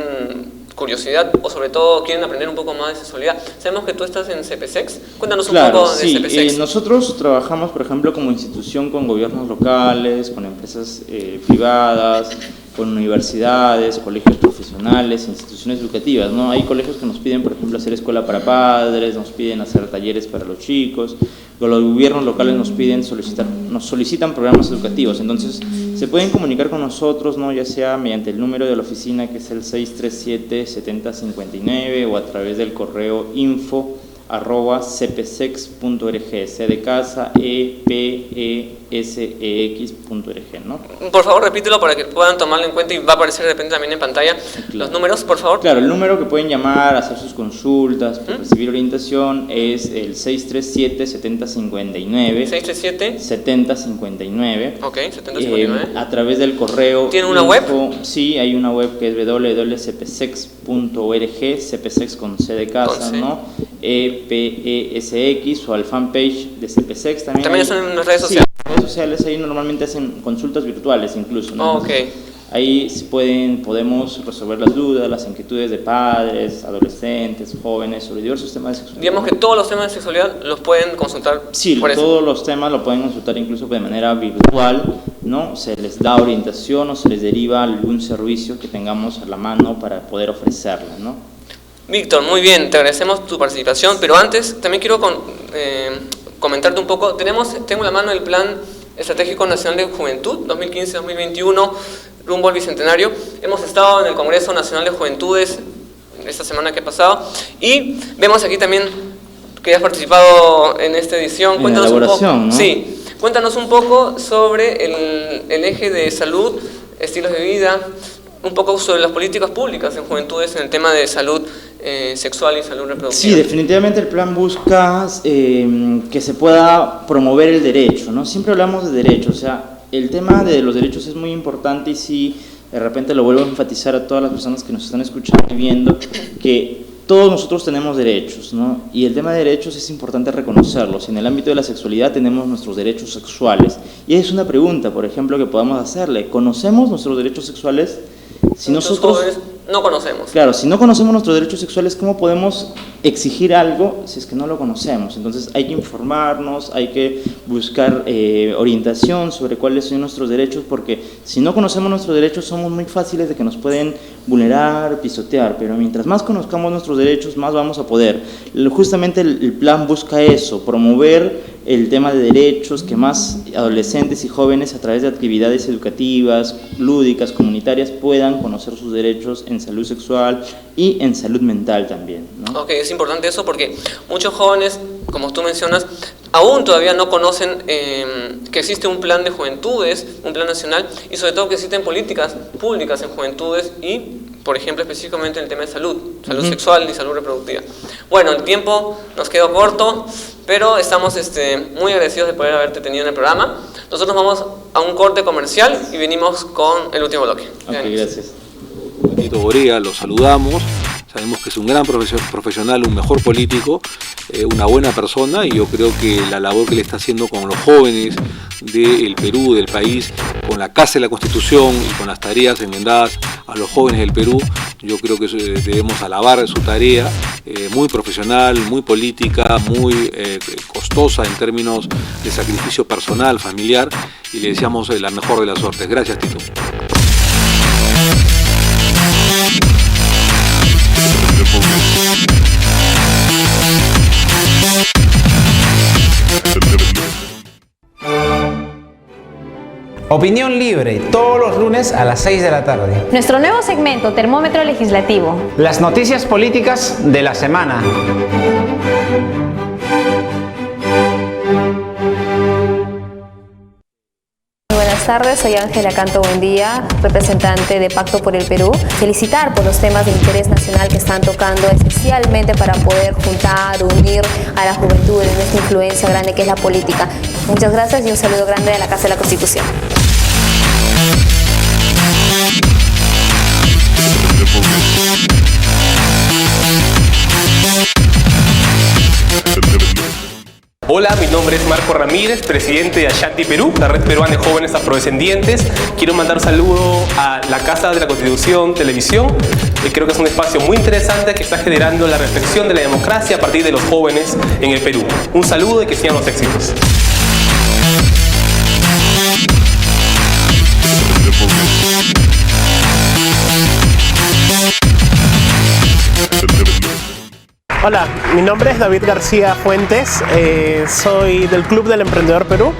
Speaker 4: curiosidad o sobre todo quieren aprender un poco más de sexualidad? Sabemos que tú estás en CPSEX. Cuéntanos un poco de CPSEX.
Speaker 9: Nosotros trabajamos, por ejemplo, como institución con gobiernos locales, con empresas privadas, con universidades, colegios profesionales, instituciones educativas, ¿no? Hay colegios que nos piden, por ejemplo, hacer escuela para padres, nos piden hacer talleres para los chicos, los gobiernos locales nos solicitan programas educativos, entonces se pueden comunicar con nosotros, ¿no? Ya sea mediante el número de la oficina que es el 637-7059 o a través del correo info@cpsex.org, C de casa, EPESEX.org, ¿no?
Speaker 4: Por favor, repítelo para que puedan tomarlo en cuenta y va a aparecer de repente también en pantalla. Claro. Los números, por favor.
Speaker 9: Claro, el número que pueden llamar, hacer sus consultas, recibir orientación es el 637-7059.
Speaker 4: 637-7059. Ok, 7059.
Speaker 9: A través del correo.
Speaker 4: ¿Tiene una web?
Speaker 9: Sí, hay una web que es www.cpsex.org, cpsex con C de casa, ¿no? EPESX o al fanpage de CPSEX también.
Speaker 4: ¿También están en las redes sociales?
Speaker 9: Sí, en redes sociales ahí normalmente hacen consultas virtuales incluso, ¿no?
Speaker 4: Oh, okay.
Speaker 9: Ahí podemos resolver las dudas, las inquietudes de padres, adolescentes, jóvenes sobre diversos temas de sexualidad.
Speaker 4: Digamos que todos los temas de sexualidad los pueden consultar.
Speaker 9: Sí, todos los temas lo pueden consultar incluso de manera virtual, ¿no? Se les da orientación o se les deriva algún servicio que tengamos a la mano para poder ofrecerla, ¿no?
Speaker 4: Víctor, muy bien, te agradecemos tu participación, pero antes también quiero comentarte un poco. Tengo en la mano el Plan Estratégico Nacional de Juventud 2015-2021 rumbo al Bicentenario. Hemos estado en el Congreso Nacional de Juventudes esta semana que ha pasado y vemos aquí también que has participado en esta edición.
Speaker 9: Cuéntanos un poco, ¿no?
Speaker 4: Sí, cuéntanos un poco sobre el eje de salud, estilos de vida, un poco sobre las políticas públicas en juventudes en el tema de salud sexual y salud reproductiva.
Speaker 9: Sí, definitivamente el plan busca que se pueda promover el derecho, ¿no? Siempre hablamos de derecho, o sea, el tema de los derechos es muy importante y sí, de repente lo vuelvo a enfatizar a todas las personas que nos están escuchando y viendo, que todos nosotros tenemos derechos, ¿no? Y el tema de derechos es importante reconocerlos. En el ámbito de la sexualidad tenemos nuestros derechos sexuales. Y es una pregunta, por ejemplo, que podamos hacerle. ¿Conocemos nuestros derechos sexuales? Si nosotros
Speaker 4: jóvenes no conocemos.
Speaker 9: Claro, si no conocemos nuestros derechos sexuales, ¿cómo podemos exigir algo si es que no lo conocemos? Entonces hay que informarnos, hay que buscar orientación sobre cuáles son nuestros derechos, porque si no conocemos nuestros derechos somos muy fáciles de que nos pueden vulnerar, pisotear, pero mientras más conozcamos nuestros derechos, más vamos a poder. Justamente el plan busca eso, promover el tema de derechos, que más adolescentes y jóvenes a través de actividades educativas, lúdicas, comunitarias, puedan conocer sus derechos en salud sexual y en salud mental también, ¿no?
Speaker 4: Ok, es importante eso porque muchos jóvenes, como tú mencionas, aún todavía no conocen que existe un plan de juventudes, un plan nacional, y sobre todo que existen políticas públicas en juventudes y, por ejemplo, específicamente en el tema de salud sexual y salud reproductiva. Bueno, el tiempo nos quedó corto, pero estamos muy agradecidos de poder haberte tenido en el programa. Nosotros vamos a un corte comercial y venimos con el último bloque.
Speaker 9: Ok, gracias.
Speaker 5: Tito Borea, lo saludamos. Sabemos que es un gran profesional, un mejor político, una buena persona, y yo creo que la labor que le está haciendo con los jóvenes del Perú, del país, con la Casa de la Constitución y con las tareas enmendadas a los jóvenes del Perú, yo creo que debemos alabar su tarea, muy profesional, muy política, muy costosa en términos de sacrificio personal, familiar, y le deseamos la mejor de las suertes. Gracias, Tito.
Speaker 6: Opinión libre, todos los lunes a las 6 de la tarde.
Speaker 10: Nuestro nuevo segmento, Termómetro Legislativo.
Speaker 6: Las noticias políticas de la semana.
Speaker 10: Buenas tardes, soy Ángela Canto Buendía, representante de Pacto por el Perú. Felicitar por los temas de interés nacional que están tocando, especialmente para poder juntar, unir a la juventud en esta influencia grande que es la política. Muchas gracias y un saludo grande de la Casa de la Constitución.
Speaker 1: Hola, mi nombre es Marco Ramírez, presidente de Ashanti Perú, la red peruana de jóvenes afrodescendientes. Quiero mandar un saludo a la Casa de la Constitución Televisión. Creo que es un espacio muy interesante que está generando la reflexión de la democracia a partir de los jóvenes en el Perú. Un saludo y que sigan los éxitos.
Speaker 11: Hola, mi nombre es David García Fuentes, soy del Club del Emprendedor Perú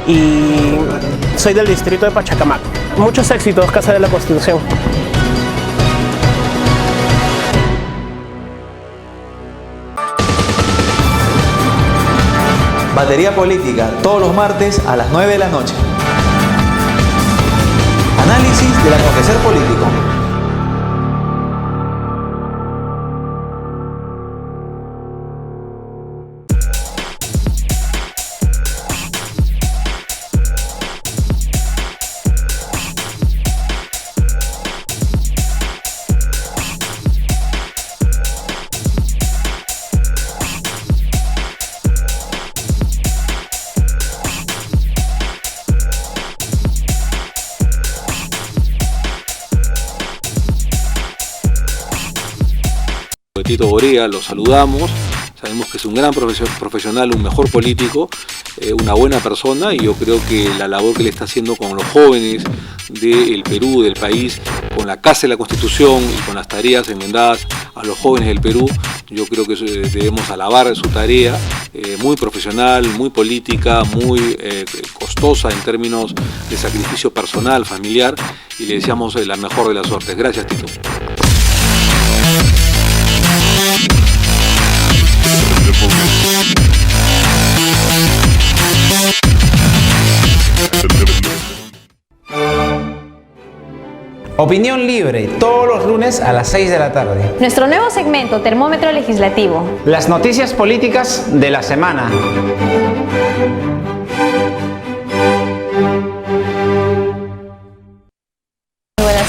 Speaker 11: y soy del distrito de Pachacamac. Muchos éxitos, Casa de la Constitución.
Speaker 12: Batería Política, todos los martes a las 9 de la noche. Análisis del acontecer político.
Speaker 5: Tito Borea, lo saludamos. Sabemos que es un gran profesional, un mejor político, una buena persona, y yo creo que la labor que le está haciendo con los jóvenes del Perú, del país, con la Casa de la Constitución y con las tareas enmendadas a los jóvenes del Perú, yo creo que debemos alabar su tarea, muy profesional, muy política, muy costosa en términos de sacrificio personal, familiar, y le deseamos la mejor de las suertes. Gracias, Tito.
Speaker 6: Opinión libre, todos los lunes a las 6 de la tarde.
Speaker 10: Nuestro nuevo segmento, Termómetro Legislativo.
Speaker 6: Las noticias políticas de la semana.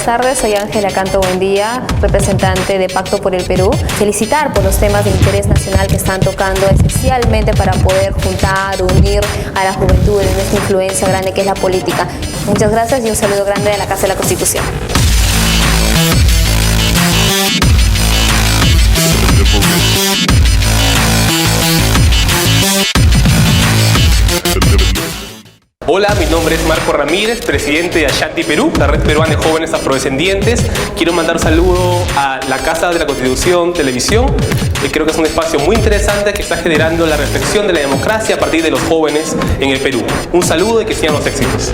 Speaker 10: Buenas tardes, soy Ángela Canto Buendía, representante de Pacto por el Perú. Felicitar por los temas de interés nacional que están tocando, esencialmente para poder juntar, unir a la juventud en esta influencia grande que es la política. Muchas gracias y un saludo grande de la Casa de la Constitución.
Speaker 1: Hola, mi nombre es Marco Ramírez, presidente de Ashanti Perú, la red peruana de jóvenes afrodescendientes. Quiero mandar un saludo a la Casa de la Constitución Televisión. Creo que es un espacio muy interesante que está generando la reflexión de la democracia a partir de los jóvenes en el Perú. Un saludo y que sigan los éxitos.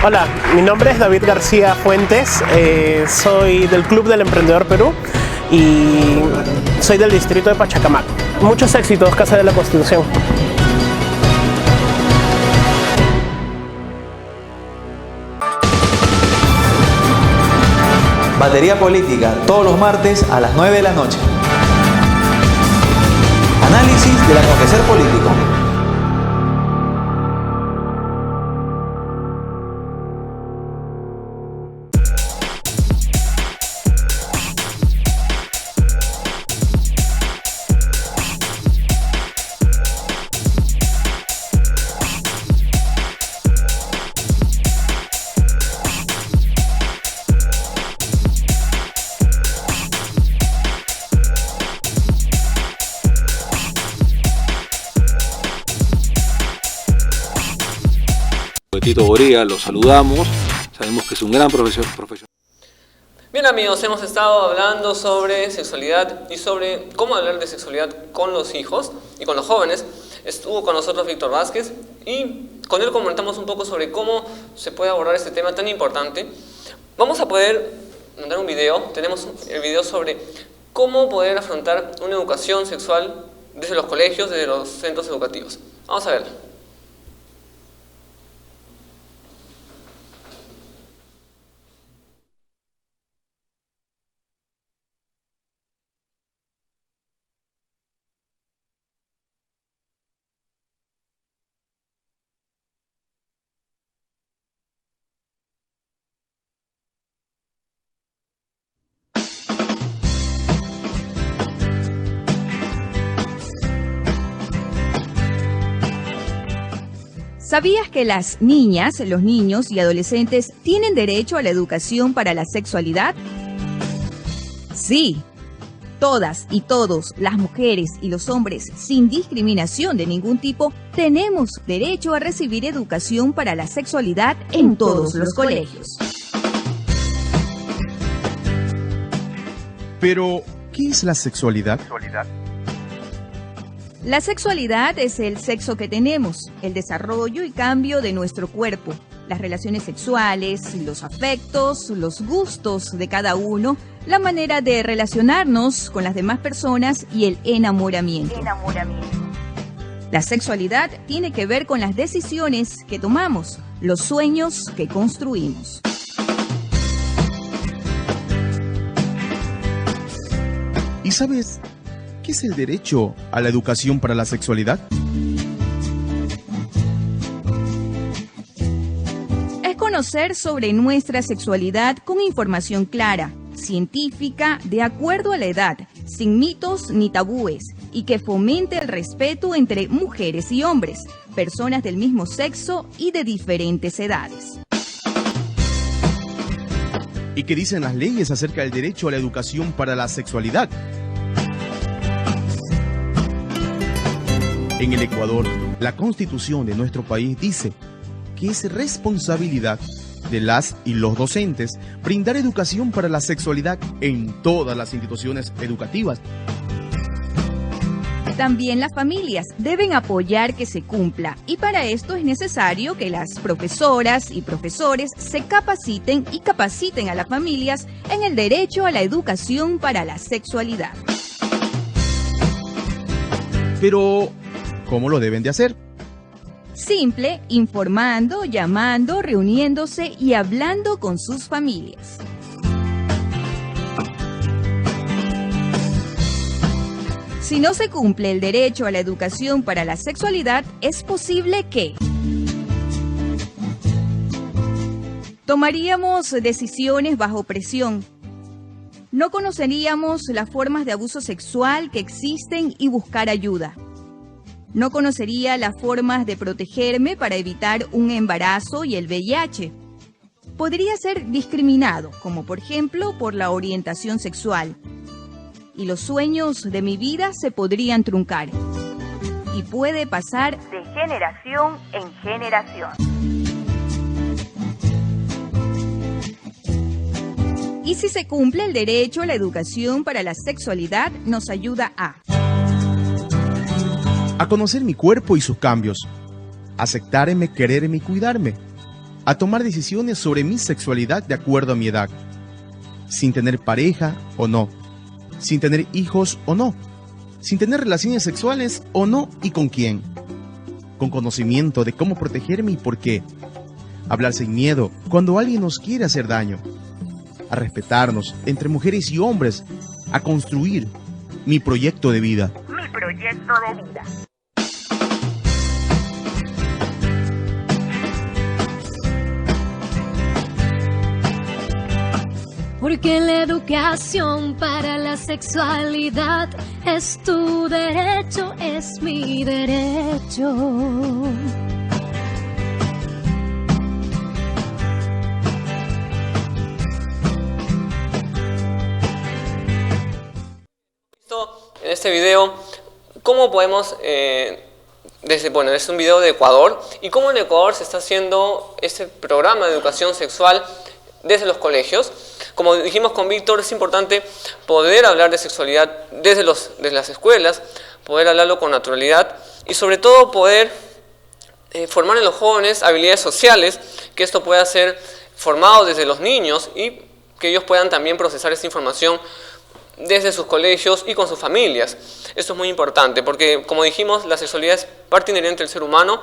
Speaker 11: Hola, mi nombre es David García Fuentes, soy del Club del Emprendedor Perú y soy del distrito de Pachacamac. Muchos éxitos, Casa de la Constitución.
Speaker 12: Batería Política, todos los martes a las 9 de la noche. Análisis del acontecer político.
Speaker 13: Tito Borea, lo saludamos, sabemos que es un gran profesional.
Speaker 4: Bien amigos, hemos estado hablando sobre sexualidad y sobre cómo hablar de sexualidad con los hijos y con los jóvenes. Estuvo con nosotros Víctor Vázquez y con él comentamos un poco sobre cómo se puede abordar este tema tan importante. Vamos a poder mandar un video, tenemos el video sobre cómo poder afrontar una educación sexual desde los colegios, desde los centros educativos. Vamos a verlo.
Speaker 14: ¿Sabías que las niñas, los niños y adolescentes tienen derecho a la educación para la sexualidad? Sí, todas y todos, las mujeres y los hombres, sin discriminación de ningún tipo, tenemos derecho a recibir educación para la sexualidad en todos los colegios.
Speaker 15: Pero, ¿qué es la sexualidad?
Speaker 14: La sexualidad es el sexo que tenemos, el desarrollo y cambio de nuestro cuerpo, las relaciones sexuales, los afectos, los gustos de cada uno, la manera de relacionarnos con las demás personas y el enamoramiento. La sexualidad tiene que ver con las decisiones que tomamos, los sueños que construimos.
Speaker 15: ¿Y sabes qué es el derecho a la educación para la sexualidad?
Speaker 14: Es conocer sobre nuestra sexualidad con información clara, científica, de acuerdo a la edad, sin mitos ni tabúes, y que fomente el respeto entre mujeres y hombres, personas del mismo sexo y de diferentes edades.
Speaker 15: ¿Y qué dicen las leyes acerca del derecho a la educación para la sexualidad? En el Ecuador, la Constitución de nuestro país dice que es responsabilidad de las y los docentes brindar educación para la sexualidad en todas las instituciones educativas.
Speaker 14: También las familias deben apoyar que se cumpla, y para esto es necesario que las profesoras y profesores se capaciten y capaciten a las familias en el derecho a la educación para la sexualidad.
Speaker 15: Pero, ¿cómo lo deben de hacer?
Speaker 14: Simple, informando, llamando, reuniéndose y hablando con sus familias. Si no se cumple el derecho a la educación para la sexualidad, es posible que tomaríamos decisiones bajo presión, no conoceríamos las formas de abuso sexual que existen y buscar ayuda, no conocería las formas de protegerme para evitar un embarazo y el VIH, podría ser discriminado, como por ejemplo por la orientación sexual, y los sueños de mi vida se podrían truncar. Y puede pasar de generación en generación. Y si se cumple el derecho a la educación para la sexualidad, nos ayuda a
Speaker 15: conocer mi cuerpo y sus cambios, aceptarme, quererme y cuidarme, a tomar decisiones sobre mi sexualidad de acuerdo a mi edad, sin tener pareja o no, sin tener hijos o no, sin tener relaciones sexuales o no y con quién, con conocimiento de cómo protegerme y por qué, hablar sin miedo cuando alguien nos quiere hacer daño, a respetarnos entre mujeres y hombres, a construir mi proyecto de vida.
Speaker 14: Mi proyecto de vida.
Speaker 16: Porque la educación para la sexualidad es tu derecho, es mi derecho.
Speaker 4: En este video, ¿cómo podemos, es un video de Ecuador, y cómo en Ecuador se está haciendo este programa de educación sexual desde los colegios? Como dijimos con Víctor, es importante poder hablar de sexualidad desde las escuelas, poder hablarlo con naturalidad y sobre todo poder formar en los jóvenes habilidades sociales, que esto pueda ser formado desde los niños y que ellos puedan también procesar esta información desde sus colegios y con sus familias. Esto es muy importante porque, como dijimos, la sexualidad es parte inherente del ser humano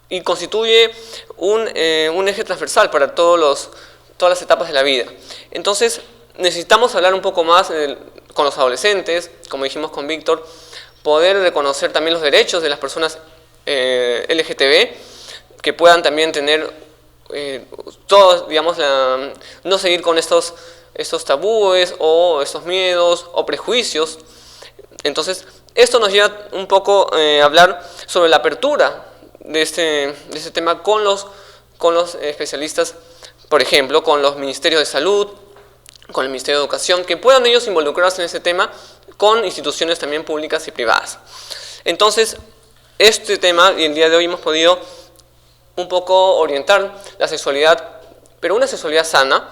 Speaker 4: y constituye un eje transversal para todas las etapas de la vida. Entonces, necesitamos hablar un poco más con los adolescentes, como dijimos con Víctor, poder reconocer también los derechos de las personas LGTB, que puedan también tener todos, digamos, no seguir con estos tabúes o estos miedos o prejuicios. Entonces, esto nos lleva un poco a hablar sobre la apertura de este tema con los especialistas, por ejemplo, con los ministerios de salud, con el Ministerio de Educación, que puedan ellos involucrarse en ese tema con instituciones también públicas y privadas. Entonces, este tema, y el día de hoy hemos podido un poco orientar la sexualidad, pero una sexualidad sana,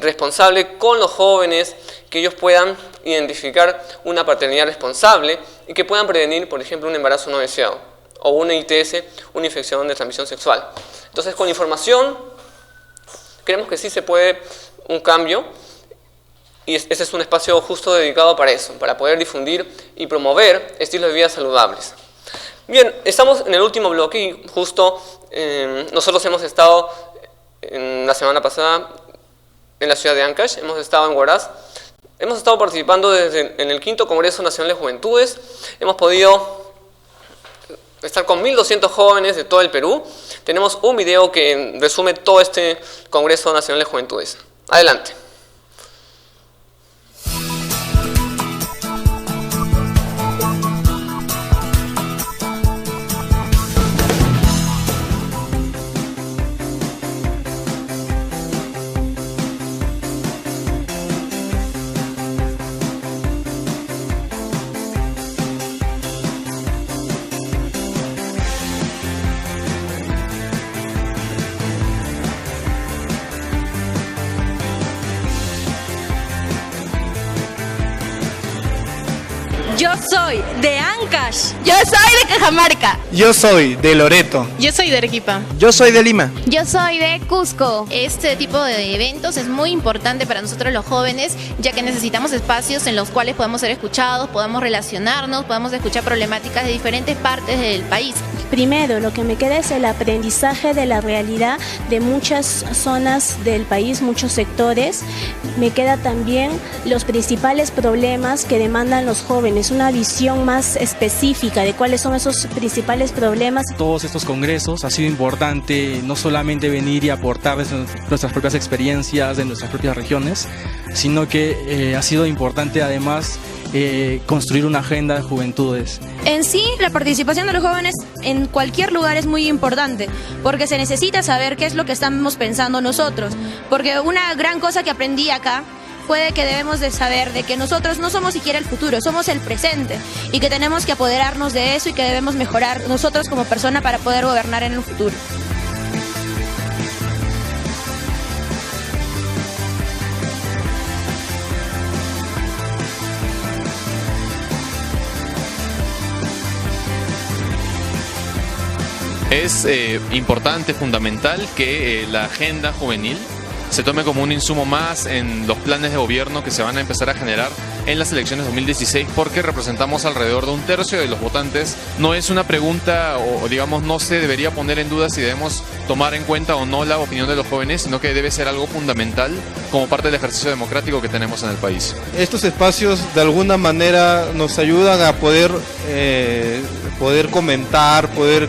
Speaker 4: responsable con los jóvenes, que ellos puedan identificar una paternidad responsable y que puedan prevenir, por ejemplo, un embarazo no deseado o una ITS, una infección de transmisión sexual. Entonces, con información, creemos que sí se puede un cambio y este es un espacio justo dedicado para eso, para poder difundir y promover estilos de vida saludables. Bien, estamos en el último bloque y justo nosotros hemos estado la semana pasada en la ciudad de Ancash, hemos estado en Huaraz, hemos estado participando en el 5º Congreso Nacional de Juventudes, hemos podido estar con 1.200 jóvenes de todo el Perú. Tenemos un video que resume todo este Congreso Nacional de Juventudes. Adelante.
Speaker 17: Yo soy de Ancash. Yo soy de Cajamarca.
Speaker 18: Yo soy de Loreto.
Speaker 19: Yo soy de Arequipa.
Speaker 18: Yo soy de Lima.
Speaker 20: Yo soy de Cusco. Este tipo de eventos es muy importante para nosotros los jóvenes, ya que necesitamos espacios en los cuales podemos ser escuchados, podemos relacionarnos, podemos escuchar problemáticas de diferentes partes del país.
Speaker 19: primero, lo que me queda es el aprendizaje de la realidad de muchas zonas del país, muchos sectores. Me queda también los principales problemas que demandan los jóvenes, una visión más específica de cuáles son esos principales problemas.
Speaker 21: Todos estos congresos ha sido importante no solamente venir y aportar nuestras propias experiencias de nuestras propias regiones, sino que ha sido importante además construir una agenda de juventudes.
Speaker 22: En sí, la participación de los jóvenes en cualquier lugar es muy importante, porque se necesita saber qué es lo que estamos pensando nosotros, porque una gran cosa que aprendí acá fue que debemos de saber de que nosotros no somos siquiera el futuro, somos el presente, y que tenemos que apoderarnos de eso y que debemos mejorar nosotros como persona para poder gobernar en el futuro.
Speaker 23: Es importante, fundamental que la agenda juvenil se tome como un insumo más en los planes de gobierno que se van a empezar a generar en las elecciones 2016, porque representamos alrededor de 1/3 de los votantes. No es una pregunta, o digamos, no se debería poner en duda si debemos tomar en cuenta o no la opinión de los jóvenes, sino que debe ser algo fundamental como parte del ejercicio democrático que tenemos en el país.
Speaker 18: Estos espacios de alguna manera nos ayudan a poder comentar, poder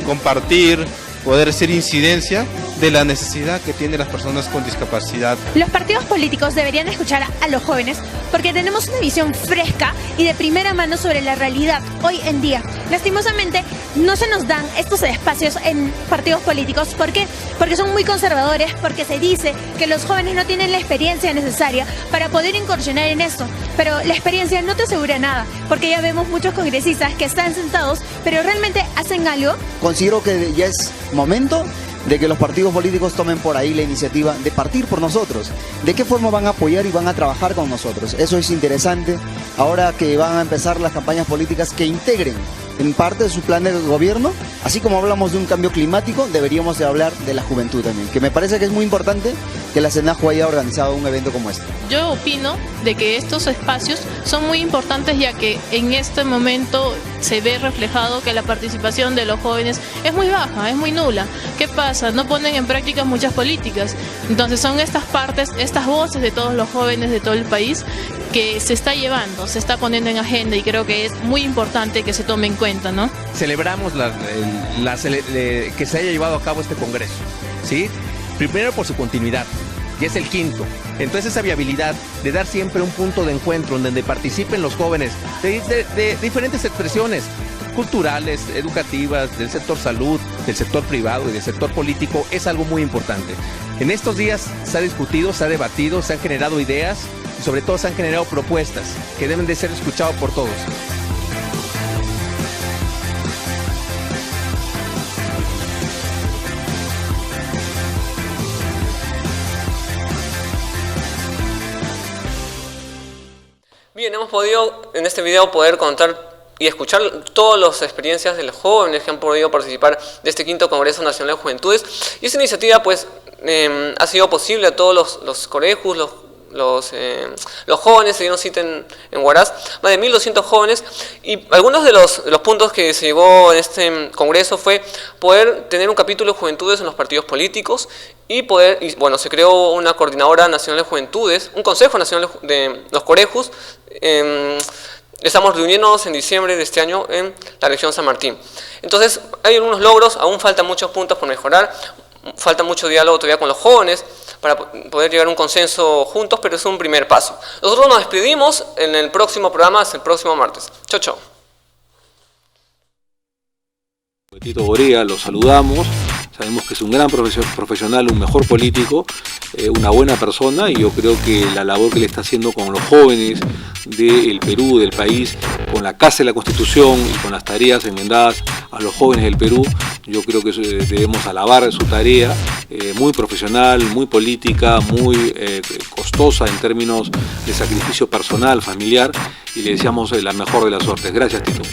Speaker 18: compartir, poder hacer incidencia de la necesidad que tienen las personas con discapacidad.
Speaker 22: Los partidos políticos deberían escuchar a los jóvenes porque tenemos una visión fresca y de primera mano sobre la realidad hoy en día. Lastimosamente no se nos dan estos espacios en partidos políticos. ¿Por qué? Porque son muy conservadores, porque se dice que los jóvenes no tienen la experiencia necesaria para poder incursionar en esto. Pero la experiencia no te asegura nada, porque ya vemos muchos congresistas que están sentados, pero realmente hacen algo.
Speaker 24: Considero que ya es momento de que los partidos políticos tomen por ahí la iniciativa de partir por nosotros. ¿De qué forma van a apoyar y van a trabajar con nosotros? Eso es interesante. Ahora que van a empezar las campañas políticas, que integren en parte de su plan de gobierno, así como hablamos de un cambio climático, deberíamos de hablar de la juventud también, que me parece que es muy importante que la SENAJU haya organizado un evento como este.
Speaker 25: Yo opino de que estos espacios son muy importantes, ya que en este momento se ve reflejado que la participación de los jóvenes es muy baja, es muy nula. ¿Qué pasa? No ponen en práctica muchas políticas. Entonces son estas partes, estas voces de todos los jóvenes de todo el país que se está llevando, se está poniendo en agenda, y creo que es muy importante que se tome en cuenta, ¿no?
Speaker 26: Celebramos que se haya llevado a cabo este congreso, ¿sí? Primero por su continuidad, que es el quinto. Entonces esa viabilidad de dar siempre un punto de encuentro en donde participen los jóvenes de diferentes expresiones culturales, educativas, del sector salud, del sector privado y del sector político, es algo muy importante. En estos días se ha discutido, se ha debatido, se han generado ideas y sobre todo se han generado propuestas que deben de ser escuchadas por todos.
Speaker 4: Bien, hemos podido en este video poder contar y escuchar todas las experiencias de los jóvenes que han podido participar de este quinto Congreso Nacional de Juventudes, y esta iniciativa pues ha sido posible a todos los corejus, los jóvenes. Se dieron cita en Huaraz, más de 1.200 jóvenes, y algunos de los puntos que se llegó en este congreso fue poder tener un capítulo de juventudes en los partidos políticos y bueno, se creó una coordinadora nacional de juventudes, un consejo nacional de los corejus. Estamos reuniéndonos en diciembre de este año en la región San Martín. Entonces hay algunos logros, aún faltan muchos puntos por mejorar, falta mucho diálogo todavía con los jóvenes para poder llegar a un consenso juntos, pero es un primer paso. Nosotros nos despedimos en el próximo programa, hasta el próximo martes. Chau, chau.
Speaker 13: Tito Borea, lo saludamos, sabemos que es un gran profesional, un mejor político, una buena persona, y yo creo que la labor que le está haciendo con los jóvenes del Perú, del país, con la Casa de la Constitución y con las tareas enmendadas a los jóvenes del Perú, yo creo que debemos alabar su tarea, muy profesional, muy política, muy costosa en términos de sacrificio personal, familiar, y le deseamos la mejor de las suertes. Gracias, Tito.